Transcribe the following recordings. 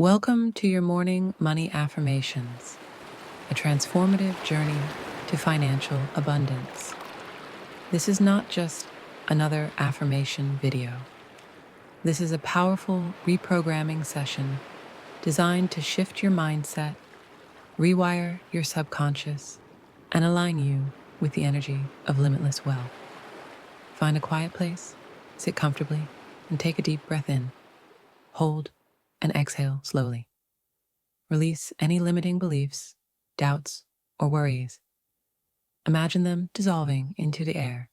Welcome to your morning money affirmations, a transformative journey to financial abundance. This is not just another affirmation video. This is a powerful reprogramming session designed to shift your mindset, rewire your subconscious, and align you with the energy of limitless wealth. Find a quiet place, sit comfortably, and take a deep breath in. Hold and exhale slowly. Release any limiting beliefs, doubts, or worries. Imagine them dissolving into the air,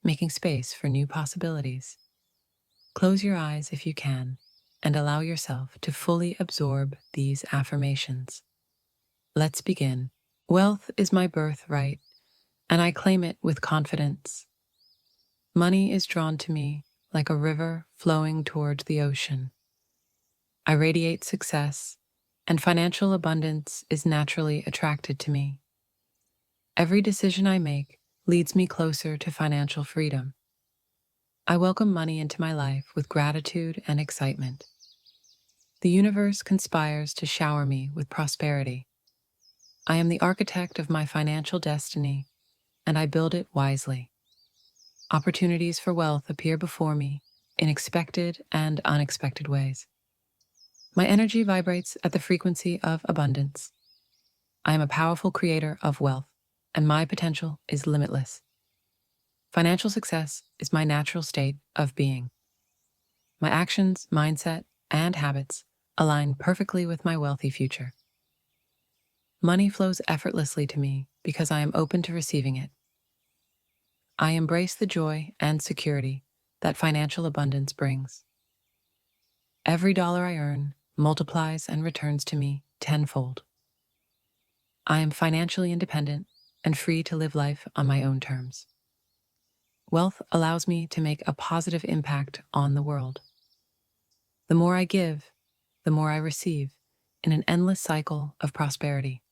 making space for new possibilities. Close your eyes if you can, and allow yourself to fully absorb these affirmations. Let's begin. Wealth is my birthright, and I claim it with confidence. Money is drawn to me like a river flowing towards the ocean. I radiate success, and financial abundance is naturally attracted to me. Every decision I make leads me closer to financial freedom. I welcome money into my life with gratitude and excitement. The universe conspires to shower me with prosperity. I am the architect of my financial destiny, and I build it wisely. Opportunities for wealth appear before me in expected and unexpected ways. My energy vibrates at the frequency of abundance. I am a powerful creator of wealth, and my potential is limitless. Financial success is my natural state of being. My actions, mindset, and habits align perfectly with my wealthy future. Money flows effortlessly to me because I am open to receiving it. I embrace the joy and security that financial abundance brings. Every dollar I earn multiplies and returns to me tenfold. I am financially independent and free to live life on my own terms. Wealth allows me to make a positive impact on the world. The more I give, the more I receive in an endless cycle of prosperity.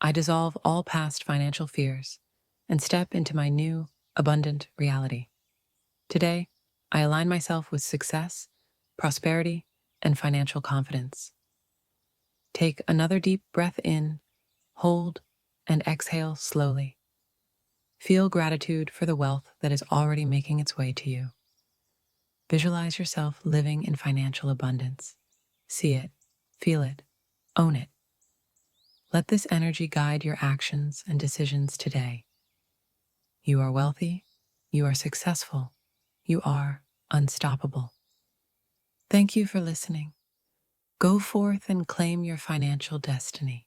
I dissolve all past financial fears and step into my new, abundant reality. Today, I align myself with success, prosperity, and financial confidence. Take another deep breath in, hold, and exhale slowly. Feel gratitude for the wealth that is already making its way to you. Visualize yourself living in financial abundance. See it, feel it, own it. Let this energy guide your actions and decisions today. You are wealthy, you are successful, you are unstoppable. Thank you for listening. Go forth and claim your financial destiny.